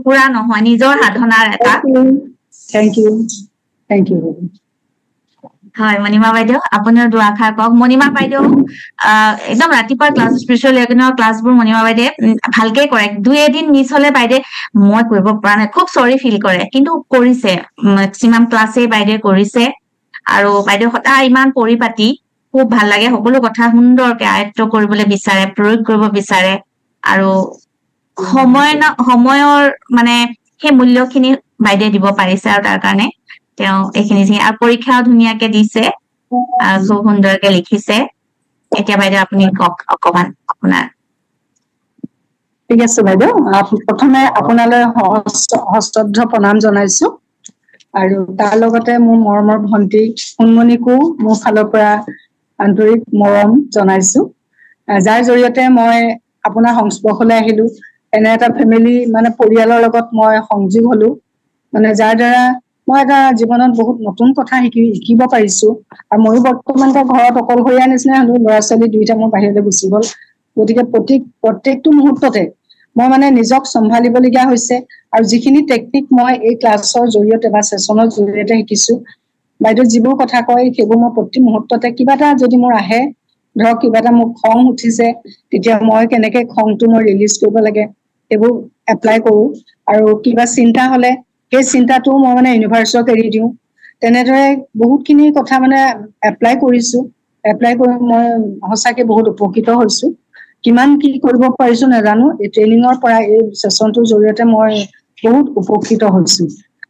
টুকুৰা নহয় নিজৰ সাধনাৰ এটা থ্যাংক ইউ হয় মণিমা বাইদেউ আপোনাৰ দুআষাৰ কওক মণিমা বাইদেউ একদম ৰাতিপুৱা ক্লাছ স্পেচিয়েল য়োগিনৰ ক্লাছবোৰ মণিমা বাইদেউ ভালকে কৰে দুই এদিন মিছ হলে বাইদেউ মই কৰিব পৰা নাই খুব সৰি ফিল কৰে কিন্তু কৰিছে মেক্সিমাম ক্লাছে বাইদেউ কৰিছে আৰু বাইদেউ সদায় ইমান পৰিপাটি খুব ভাল লাগে সকলো কথা সুন্দৰকে আয়ত্ত কৰিবলৈ বিচাৰে প্ৰয়োগ কৰিব বিচাৰে আৰু সময়ৰ মানে সেই মূল্যখিনি বাইদেউ দিব পাৰিছে আৰু তাৰ কাৰণে তেওঁ এইখিনি আৰু পৰীক্ষাও ধুনীয়াকে দিছে আৰু খুব সুন্দৰকে লিখিছে এতিয়া বাইদেউ আপুনি কওক অকমান আপোনাৰ ঠিক আছে বাইদেউ প্ৰথমে আপোনালৈ হস্তদ্ধ প্ৰণাম জনাইছো আৰু তাৰ লগতে মোৰ মৰমৰ ভণ্টি সোণমণিকো মোৰ ফালৰ পৰা আন্তৰিক মৰম জনাইছো যাৰ জৰিয়তে মই আপোনাৰ সংস্পৰ্শলৈ আহিলো এনে এটা ফেমিলি মানে পৰিয়ালৰ লগত মই সংযোগ হলো মানে যাৰ দ্বাৰা মই এটা জীৱনত বহুত নতুন কথা শিকিব পাৰিছো আৰু ময়ো বৰ্তমান ঘৰত অকলশৰীয়া নিচিনা হলো ল'ৰা ছোৱালী দুইটা মোৰ বাহিৰলৈ গুচি গল গতিকে প্ৰত্যেকটো মুহূৰ্ততে মই মানে নিজক চম্ভালিবলগীয়া হৈছে আৰু যিখিনি টেকনিক মই এই ক্লাছৰ জৰিয়তে বা সেশনৰ জৰিয়তে শিকিছো বাইদেউ যিবোৰ কথা কয় সেইবোৰ মই প্ৰতি মুহূৰ্ততে কিবা এটা যদি মোৰ আহে ধৰক কিবা এটা মোৰ খং উঠিছে তেতিয়া মই কেনেকে খংটো মই ৰিলিজ কৰিব লাগে সেইবোৰ এপ্লাই কৰো আৰু কিবা চিন্তা হলে সেই চিন্তাটো মই মানে ইউনিভাৰ্চক এৰি দিওঁ তেনেদৰে বহুতখিনি কথা মানে এপ্লাই কৰি মই সঁচাকে বহুত উপকৃত হৈছো কিমান কি কৰিব পাৰিছো নাজানো এই ট্ৰেইনিঙৰ পৰা এই সেশনটোৰ জৰিয়তে মই বহুত উপকৃত হৈছো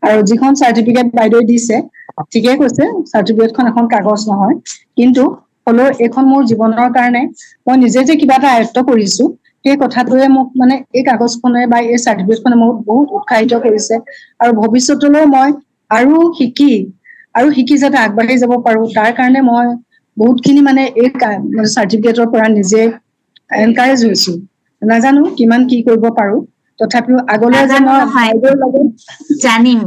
আৰু যিখন চাৰ্টিফিকেট বাইদেউ দিছে ঠিকে কৈছে চাৰ্টিফিকেটখন এখন কাগজ নহয় কিন্তু হলেও এইখন মোৰ জীৱনৰ কাৰণে মই নিজে যে কিবা এটা আয়ত্ত কৰিছো সেই কথাটোৱে মোক মানে এই কাগজখনে বা এই চাৰ্টিফিকেটখনে মোক বহুত উৎসাহিত কৰিছে আৰু ভৱিষ্যতলৈ মই আৰু শিকি যাতে আগবাঢ়ি যাব পাৰো তাৰ কাৰণে মই বহুতখিনি মানে এই চাৰ্টিফিকেটৰ পৰা নিজে এনকাৰেজ হৈছো নাজানো কিমান কি কৰিব পাৰো তথাপিও আগলৈ যে মই জানিম